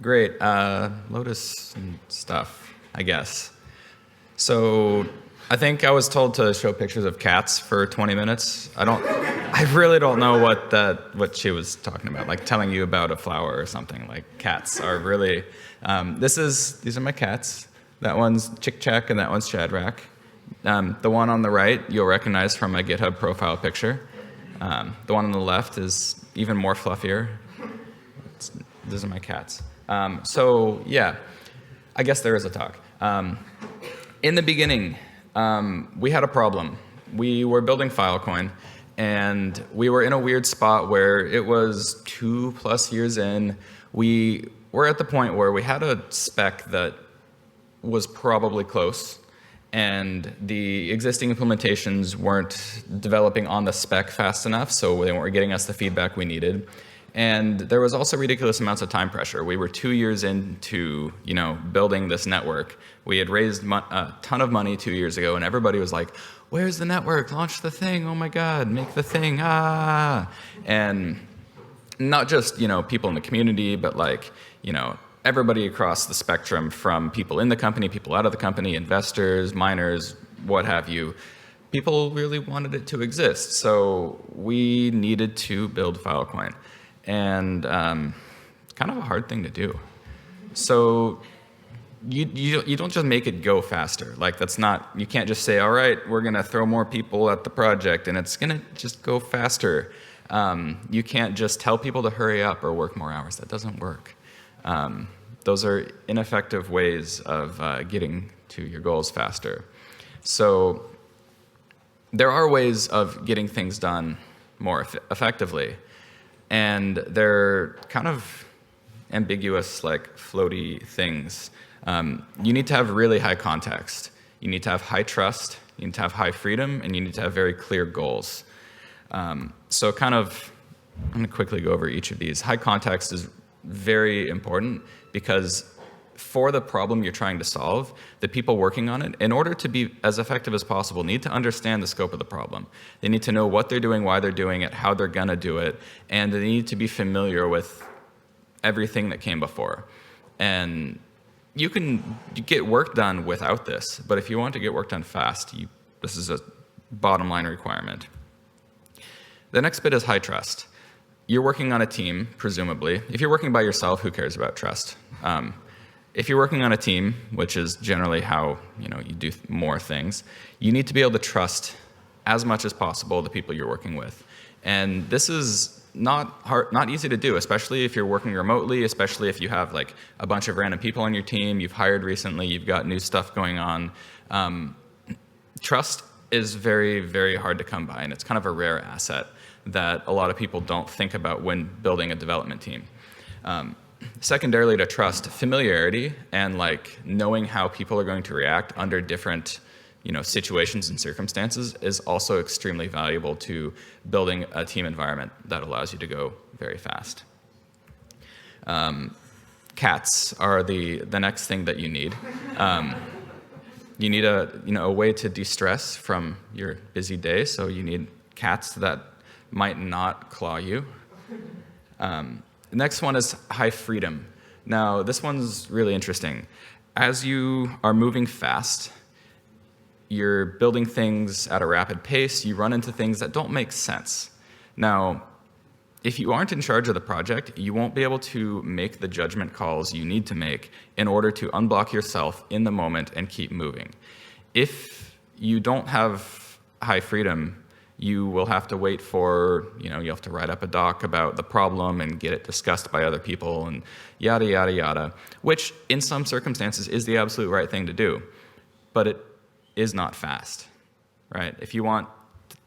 Great. Lotus and stuff, I guess. So I think I was told to show pictures of cats for 20 minutes. I really don't know what she was talking about, like telling you about a flower or something. Like cats are really, these are my cats. That one's Chick Chack and that one's Shadrach. The one on the right you'll recognize from my GitHub profile picture. The one on the left is even more fluffier. Those are my cats. So yeah, I guess there is a talk. In the beginning, we had a problem. We were building Filecoin, and we were in a weird spot where it was 2+ years in. We were at the point where we had a spec that was probably close, and the existing implementations weren't developing on the spec fast enough, so they weren't getting us the feedback we needed. And there was also ridiculous amounts of time pressure. We were 2 years into, building this network. We had raised a ton of money 2 years ago, and everybody was like, "Where's the network? Launch the thing! Oh my God, make the thing! Ah!" And not just people in the community, but everybody across the spectrum, from people in the company, people out of the company, investors, miners, what have you. People really wanted it to exist, so we needed to build Filecoin. And kind of a hard thing to do. So you don't just make it go faster. You can't just say, all right, we're going to throw more people at the project and it's going to just go faster. You can't just tell people to hurry up or work more hours. That doesn't work. Those are ineffective ways of getting to your goals faster. So there are ways of getting things done more effectively. And they're kind of ambiguous, floaty things. You need to have really high context. You need to have high trust. You need to have high freedom, and you need to have very clear goals. I'm going to quickly go over each of these. High context is very important because for the problem you're trying to solve, the people working on it, in order to be as effective as possible, need to understand the scope of the problem. They need to know what they're doing, why they're doing it, how they're going to do it, and they need to be familiar with everything that came before. And you can get work done without this, but if you want to get work done fast, this is a bottom line requirement. The next bit is high trust. You're working on a team, presumably. If you're working by yourself, who cares about trust? If you're working on a team, which is generally how you do more things, you need to be able to trust as much as possible the people you're working with. And this is not easy to do, especially if you're working remotely, especially if you have a bunch of random people on your team, you've hired recently, you've got new stuff going on. Trust is very, very hard to come by, and it's kind of a rare asset that a lot of people don't think about when building a development team. Secondarily to trust, familiarity and knowing how people are going to react under different situations and circumstances is also extremely valuable to building a team environment that allows you to go very fast. Cats are the next thing that you need. You need a way to de-stress from your busy day, so you need cats that might not claw you. The next one is high freedom. Now, this one's really interesting. As you are moving fast, you're building things at a rapid pace, you run into things that don't make sense. Now, if you aren't in charge of the project, you won't be able to make the judgment calls you need to make in order to unblock yourself in the moment and keep moving. If you don't have high freedom, you will have to wait for, you have to write up a doc about the problem and get it discussed by other people and yada, yada, yada, which in some circumstances is the absolute right thing to do, but it is not fast, right? If you want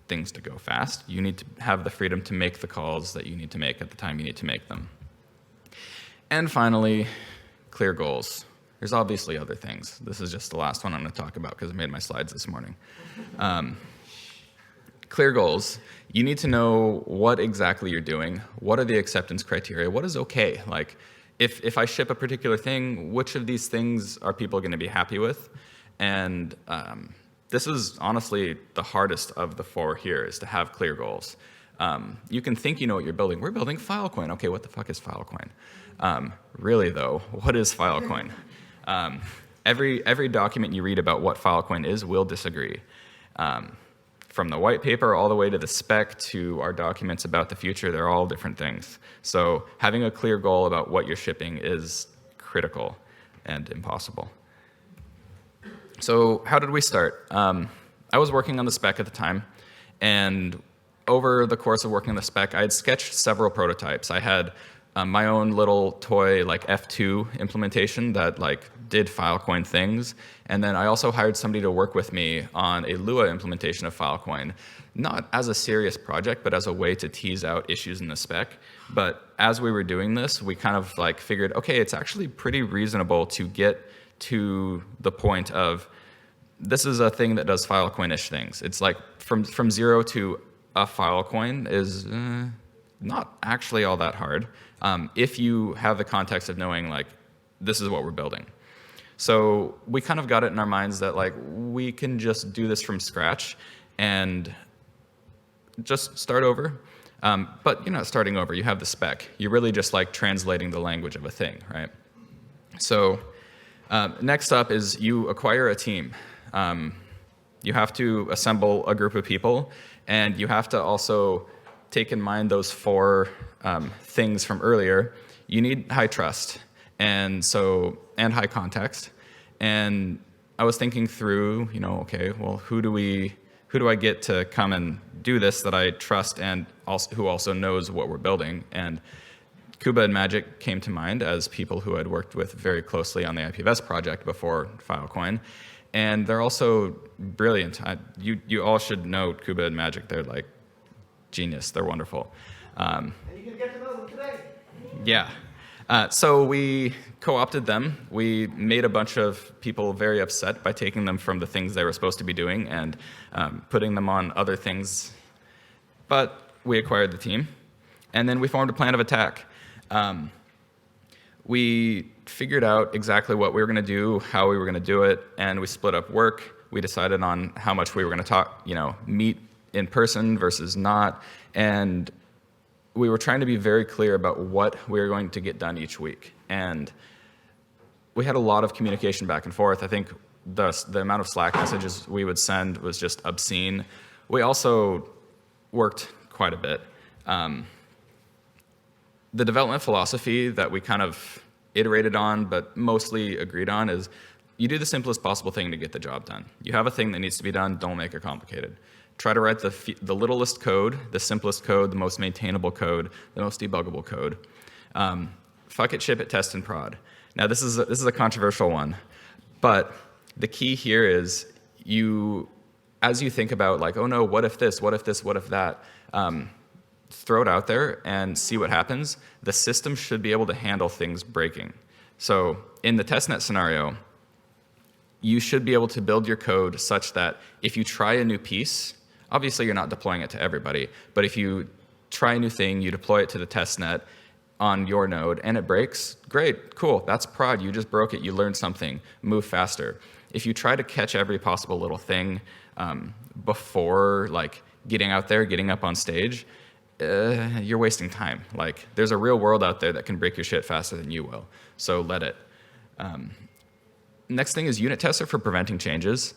things to go fast, you need to have the freedom to make the calls that you need to make at the time you need to make them. And finally, clear goals. There's obviously other things. This is just the last one I'm going to talk about because I made my slides this morning. Clear goals. You need to know what exactly you're doing. What are the acceptance criteria? What is okay? If I ship a particular thing, which of these things are people going to be happy with? And this is honestly the hardest of the four here, is to have clear goals. You can think you know what you're building. We're building Filecoin. Okay, what the fuck is Filecoin? Really, though, what is Filecoin? Every document you read about what Filecoin is will disagree. From the white paper all the way to the spec to our documents about the future, they're all different things. So having a clear goal about what you're shipping is critical and impossible. So how did we start? I was working on the spec at the time, and over the course of working on the spec, I had sketched several prototypes. I had my own little toy like F2 implementation that like did Filecoin things, and then I also hired somebody to work with me on a Lua implementation of Filecoin, not as a serious project, but as a way to tease out issues in the spec. But as we were doing this, we kind of like figured, okay, it's actually pretty reasonable to get to the point of this is a thing that does Filecoin-ish things. It's like from 0 to a Filecoin is not actually all that hard if you have the context of knowing like this is what we're building. So we kind of got it in our minds that like we can just do this from scratch and just start over. But you're not starting over. You have the spec. You're really just like translating the language of a thing, right? So next up is you acquire a team. You have to assemble a group of people, and you have to also take in mind those four things from earlier. You need high trust, and high context. And I was thinking through, okay, well, who do I get to come and do this that I trust and who also knows what we're building? And Kuba and Magic came to mind as people who I'd worked with very closely on the IPFS project before Filecoin. And they're also brilliant. You all should know Kuba and Magic. They're like genius. They're wonderful. And you can get to know them today. Yeah. So we co-opted them. We made a bunch of people very upset by taking them from the things they were supposed to be doing and putting them on other things. But we acquired the team. And then we formed a plan of attack. We figured out exactly what we were going to do, how we were going to do it, and we split up work. We decided on how much we were going to meet in person versus not. And we were trying to be very clear about what we were going to get done each week. And we had a lot of communication back and forth. I think the amount of Slack messages we would send was just obscene. We also worked quite a bit. The development philosophy that we kind of iterated on but mostly agreed on is you do the simplest possible thing to get the job done. You have a thing that needs to be done, don't make it complicated. Try to write the littlest code, the simplest code, the most maintainable code, the most debuggable code. Fuck it, ship it, test, and prod. Now this is a controversial one, but the key here is as you think about like, oh no, what if this, what if this, what if that, throw it out there and see what happens. The system should be able to handle things breaking. So in the testnet scenario, you should be able to build your code such that if you try a new piece, obviously you're not deploying it to everybody, but if you try a new thing, you deploy it to the testnet on your node and it breaks, great, cool, that's prod, you just broke it, you learned something, move faster. If you try to catch every possible little thing before like getting out there, getting up on stage, you're wasting time. Like, there's a real world out there that can break your shit faster than you will. So let it. Next thing is unit tests are for preventing changes.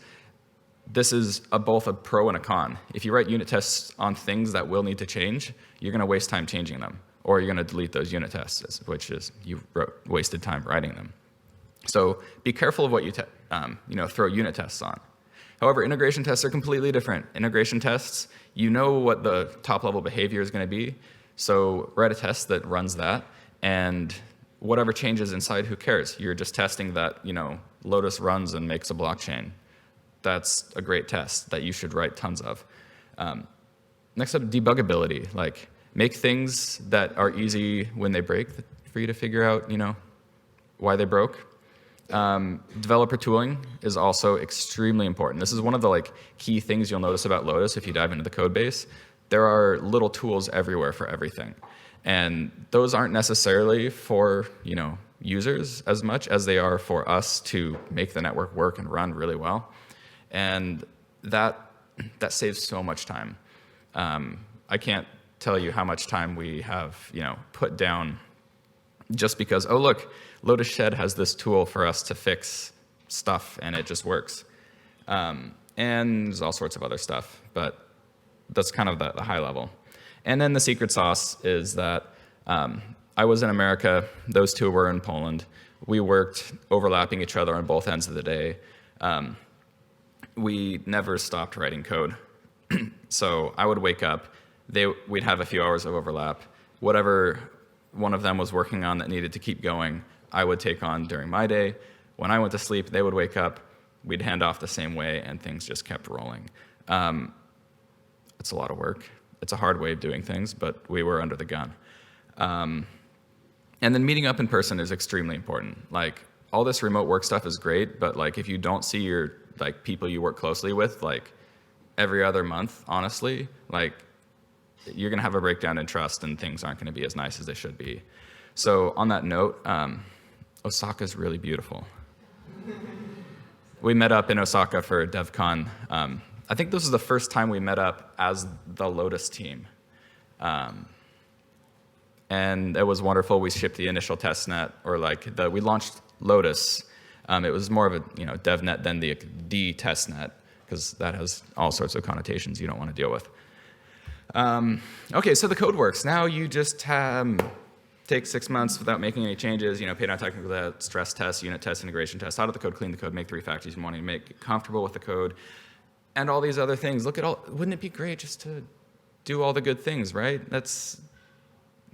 This is both a pro and a con. If you write unit tests on things that will need to change, you're going to waste time changing them, or you're going to delete those unit tests, which is you wasted time writing them. So be careful of what you throw unit tests on. However, integration tests are completely different. Integration tests, you know what the top-level behavior is going to be, so write a test that runs that, and whatever changes inside, who cares? You're just testing that, Lotus runs and makes a blockchain. That's a great test that you should write tons of. Next up, debuggability. Like, make things that are easy when they break for you to figure out, why they broke. Developer tooling is also extremely important. This is one of the key things you'll notice about Lotus if you dive into the code base. There are little tools everywhere for everything. And those aren't necessarily for, users as much as they are for us to make the network work and run really well. And that saves so much time. I can't tell you how much time we have, put down just because, oh, look, Lotus Shed has this tool for us to fix stuff, and it just works. And there's all sorts of other stuff, but that's kind of the high level. And then the secret sauce is that I was in America, those two were in Poland. We worked overlapping each other on both ends of the day. We never stopped writing code. So I would wake up, we'd have a few hours of overlap. Whatever one of them was working on that needed to keep going, I would take on during my day. When I went to sleep, they would wake up, we'd hand off the same way, and things just kept rolling. It's a lot of work. It's a hard way of doing things, but we were under the gun. And then meeting up in person is extremely important. Like, all this remote work stuff is great, but like if you don't see your people you work closely with every other month, honestly, you're gonna have a breakdown in trust and things aren't gonna be as nice as they should be. So on that note, Osaka's really beautiful. We met up in Osaka for DevCon. I think this was the first time we met up as the Lotus team. And it was wonderful. We shipped the initial testnet, we launched Lotus. It was more of a DevNet than the testnet, because that has all sorts of connotations you don't want to deal with. Okay, so the code works. Now you just take 6 months without making any changes, pay down technical debt, stress test, unit test, integration test, out of the code, clean the code, make the refactors you want to make, get comfortable with the code, and all these other things. Wouldn't it be great just to do all the good things, right?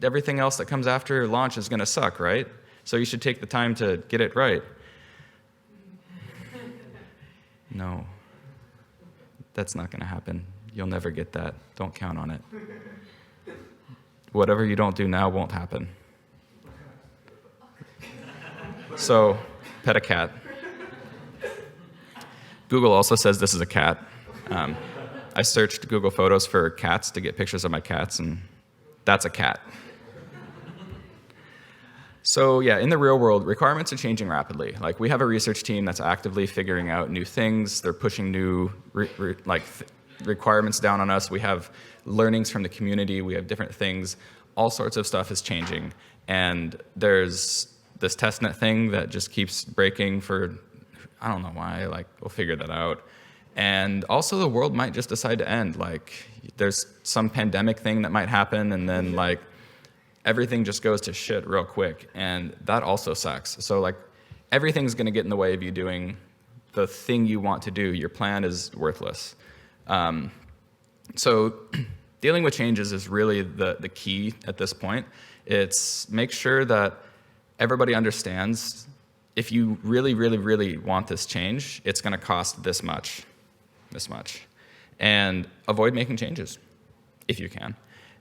Everything else that comes after launch is going to suck, right? So you should take the time to get it right. No, that's not going to happen. You'll never get that. Don't count on it. Whatever you don't do now won't happen. So, pet a cat. Google also says this is a cat. I searched Google Photos for cats to get pictures of my cats, and that's a cat. So yeah, in the real world, requirements are changing rapidly. We have a research team that's actively figuring out new things. They're pushing new requirements down on us. We have learnings from the community. We have different things. All sorts of stuff is changing. And there's this testnet thing that just keeps breaking for, I don't know why, we'll figure that out. And also the world might just decide to end. There's some pandemic thing that might happen, and then everything just goes to shit real quick, and that also sucks. So everything's gonna get in the way of you doing the thing you want to do. Your plan is worthless. So dealing with changes is really the key at this point. It's make sure that everybody understands if you really, really, really want this change, it's gonna cost this much. And avoid making changes if you can.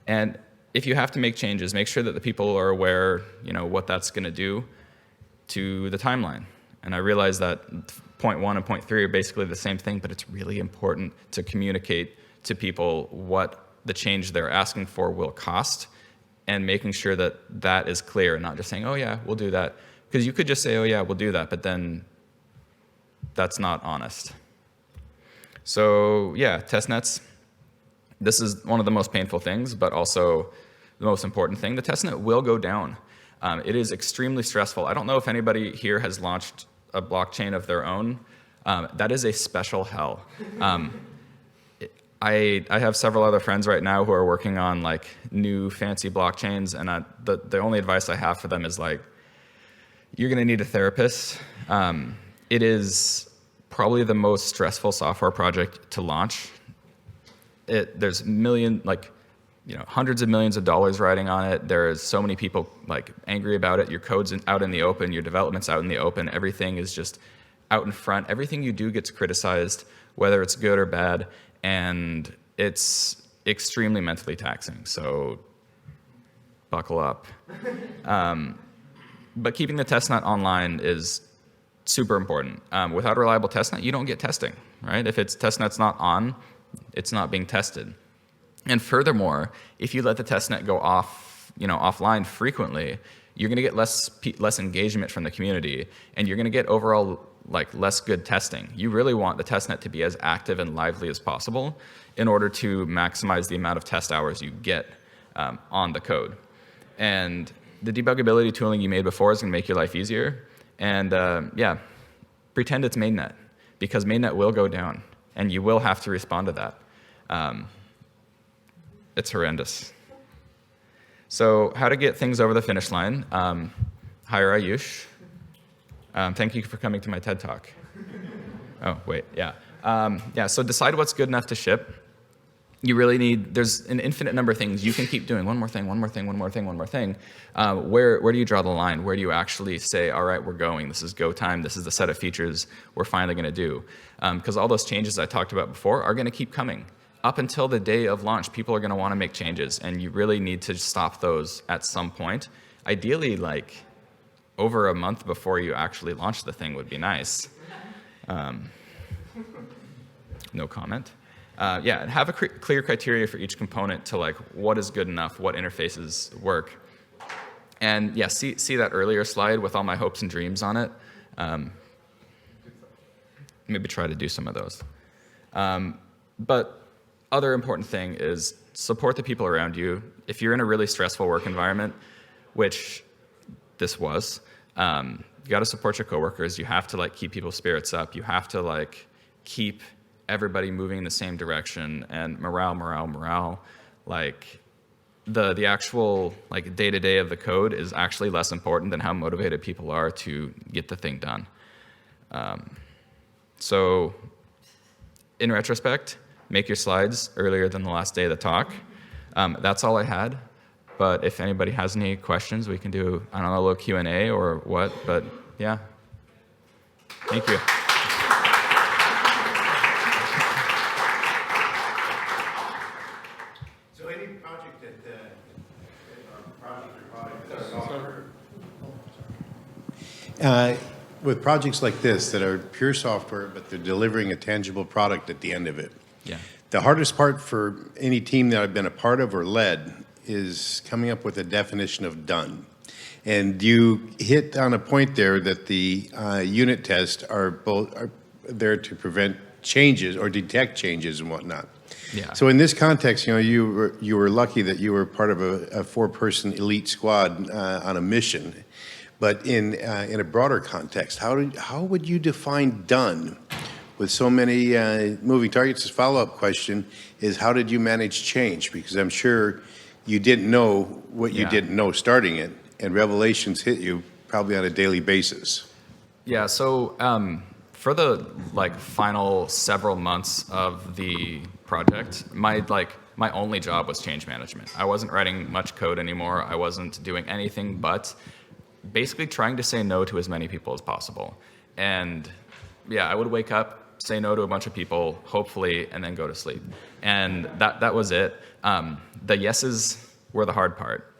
And if you have to make changes, make sure that the people are aware, what that's going to do to the timeline. And I realize that point 1 and point 3 are basically the same thing, but it's really important to communicate to people what the change they're asking for will cost, and making sure that that is clear, and not just saying, oh yeah, we'll do that. Because you could just say, oh yeah, we'll do that, but then that's not honest. So yeah, testnets. This is one of the most painful things, but also the most important thing. The testnet will go down. It is extremely stressful. I don't know if anybody here has launched a blockchain of their own. That is a special hell. I have several other friends right now who are working on new fancy blockchains, and the only advice I have for them is you're going to need a therapist. It is probably the most stressful software project to launch. There's hundreds of millions of dollars riding on it. There's so many people angry about it. Your code's out in the open. Your development's out in the open. Everything is just out in front. Everything you do gets criticized, whether it's good or bad, and it's extremely mentally taxing. So buckle up. But keeping the testnet online is super important. Without a reliable testnet, you don't get testing, right? If testnet's not on, it's not being tested. And furthermore, if you let the testnet go offline frequently, you're going to get less engagement from the community, and you're going to get overall less good testing. You really want the testnet to be as active and lively as possible in order to maximize the amount of test hours you get. on the code. And the debuggability tooling you made before is going to make your life easier. And yeah, pretend it's mainnet, because mainnet will go down, and you will have to respond to that. It's horrendous. So how to get things over the finish line? Hire Ayush. Thank you for coming to my TED Talk. Oh, wait, yeah. Yeah, so decide what's good enough to ship. You really need, there's an infinite number of things you can keep doing. One more thing, one more thing, one more thing, one more thing. Where do you draw the line? Where do you actually say, all right, we're going. This is go time. This is the set of features we're finally going to do. Because all those changes I talked about before are going to keep coming. Up until the day of launch, people are going to want to make changes, and you really need to stop those at some point. Ideally, like over a month before you actually launch the thing would be nice. No comment. Yeah, and have a clear criteria for each component to like what is good enough, what interfaces work. And yeah, see that earlier slide with all my hopes and dreams on it. Maybe try to do some of those. But other important thing is support the people around you. If you're in a really stressful work environment, which this was, you got to support your coworkers. You have to like keep people's spirits up. You have to like keep everybody moving in the same direction, and morale. Like the actual like day-to-day of the code is actually less important than how motivated people are to get the thing done. So in retrospect, make your slides earlier than the last day of the talk. That's all I had. But if anybody has any questions, we can do, I don't know, a little Q&A or what, but yeah. Thank you. So any project with projects like this that are pure software, but they're delivering a tangible product at the end of it. Yeah. The hardest part for any team that I've been a part of or led is coming up with a definition of done. And you hit on a point there that the unit tests are there to prevent changes or detect changes and whatnot. Yeah. So in this context, you were lucky that you were part of a four-person elite squad on a mission. But in a broader context, how would you define done with so many moving targets? This follow-up question is, how did you manage change? Because I'm sure you didn't know what you didn't know starting it, and revelations hit you probably on a daily basis. Yeah, so for the like final several months of the project, my only job was change management. I wasn't writing much code anymore. I wasn't doing anything but basically trying to say no to as many people as possible. And yeah, I would wake up, say no to a bunch of people, hopefully, and then go to sleep. And that was it. The yeses were the hard part.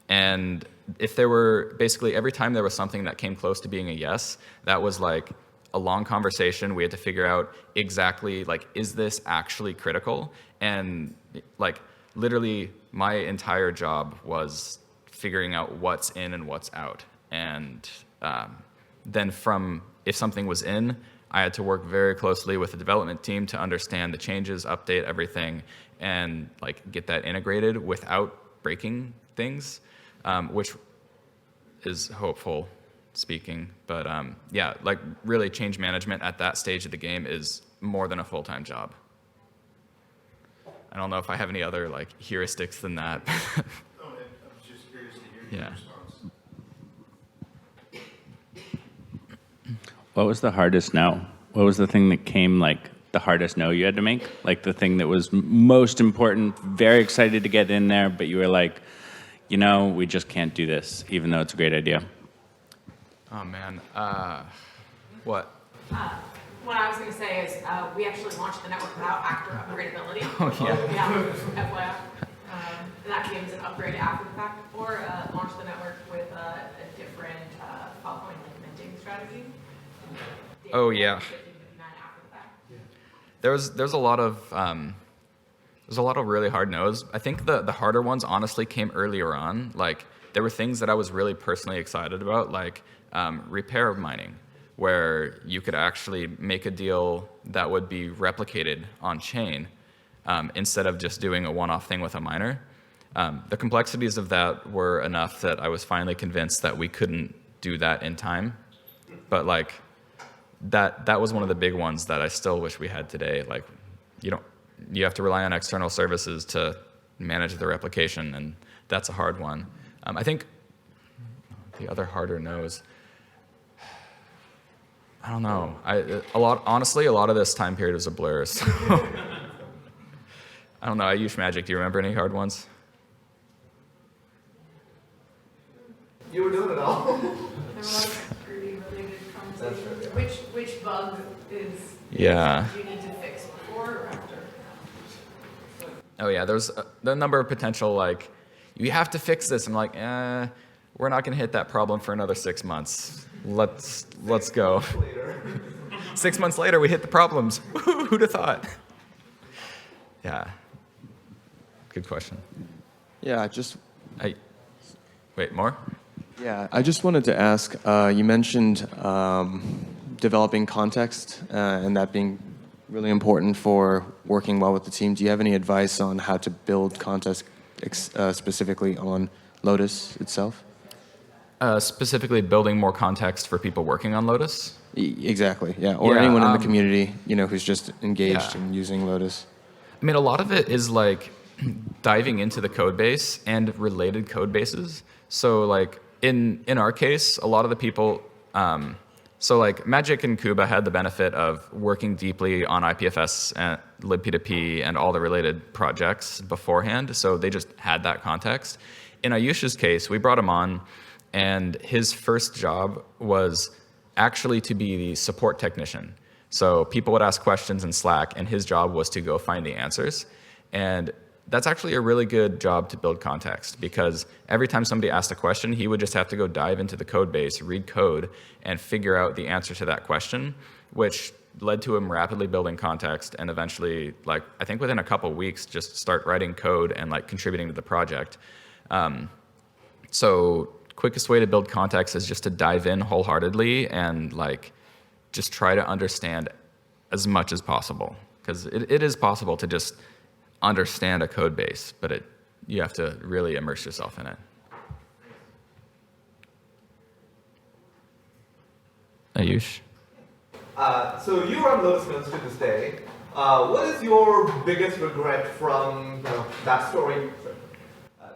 And if there were, basically every time there was something that came close to being a yes, that was like a long conversation. We had to figure out exactly, like, is this actually critical? And like, literally my entire job was figuring out what's in and what's out. And then if something was in, I had to work very closely with the development team to understand the changes, update everything, and like get that integrated without breaking things, which is hopeful speaking. But yeah, like really change management at that stage of the game is more than a full-time job. I don't know if I have any other like heuristics than that. I was just curious to hear your response. What was the hardest no? What was the thing that came like the hardest no you had to make? Like the thing that was most important, very excited to get in there, but you were like, we just can't do this, even though it's a great idea. Oh man, what? What I was going to say is we actually launched the network without actor upgradability. Oh yeah. Yeah, FYI. And that came as an upgrade after the fact, or launched the network with a different Filecoin minting strategy. Oh yeah. There's a lot of really hard no's. I think the harder ones honestly came earlier on. Like there were things that I was really personally excited about, like repair mining, where you could actually make a deal that would be replicated on chain instead of just doing a one-off thing with a miner. The complexities of that were enough that I was finally convinced that we couldn't do that in time. But like that was one of the big ones that I still wish we had today. Like you have to rely on external services to manage the replication, and that's a hard one. I think the other harder no's, I don't know. Honestly, a lot of this time period was a blur. So I don't know. Ayush Magic, do you remember any hard ones? You were doing it all. There was pretty related conversations. Which bug is Yeah. you need to fix before or after? Oh yeah, there's the number of potential, like, you have to fix this. I'm like, we're not gonna hit that problem for another 6 months. Let's go. 6 months later, we hit the problems. Who'd have thought? Yeah. Good question. Yeah, Wait, more? I just wanted to ask, you mentioned developing context and that being really important for working well with the team. Do you have any advice on how to build context specifically on Lotus itself? Specifically building more context for people working on Lotus? Exactly, yeah. Or Yeah, anyone in the community, who's just engaged Yeah. in using Lotus. I mean, a lot of it is like diving into the code base and related code bases. So like in our case, a lot of the people, so like Magic and Kuba had the benefit of working deeply on IPFS and libp2p and all the related projects beforehand. So they just had that context. In Ayush's case, we brought him on, and his first job was actually to be the support technician. So people would ask questions in Slack, and his job was to go find the answers. And that's actually a really good job to build context, because every time somebody asked a question, he would just have to go dive into the code base, read code, and figure out the answer to that question, which led to him rapidly building context and eventually, like, I think within a couple weeks, just start writing code and like contributing to the project. So quickest way to build context is just to dive in wholeheartedly and like just try to understand as much as possible, because it is possible to just understand a code base, but you have to really immerse yourself in it. Ayush? So you run Lotus Notes to this day. What is your biggest regret from that story?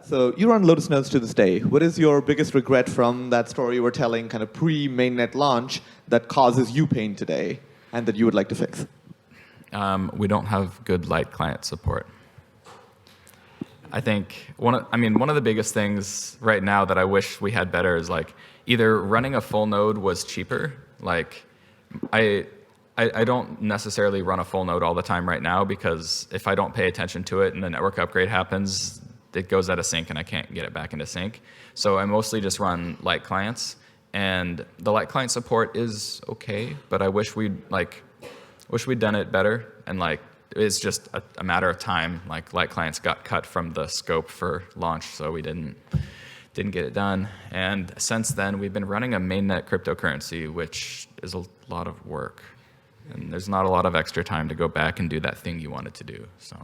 So you run Lotus Notes to this day. What is your biggest regret from that story you were telling, kind of pre-mainnet launch, that causes you pain today and that you would like to fix? We don't have good light client support. I think one of the biggest things right now that I wish we had better is like either running a full node was cheaper. Like I don't necessarily run a full node all the time right now, because if I don't pay attention to it and the network upgrade happens, it goes out of sync and I can't get it back into sync. So I mostly just run light clients, and the light client support is okay, but I wish we'd done it better, and like it's just a matter of time. Like light clients got cut from the scope for launch, so we didn't get it done. And since then, we've been running a mainnet cryptocurrency, which is a lot of work, and there's not a lot of extra time to go back and do that thing you wanted to do. So.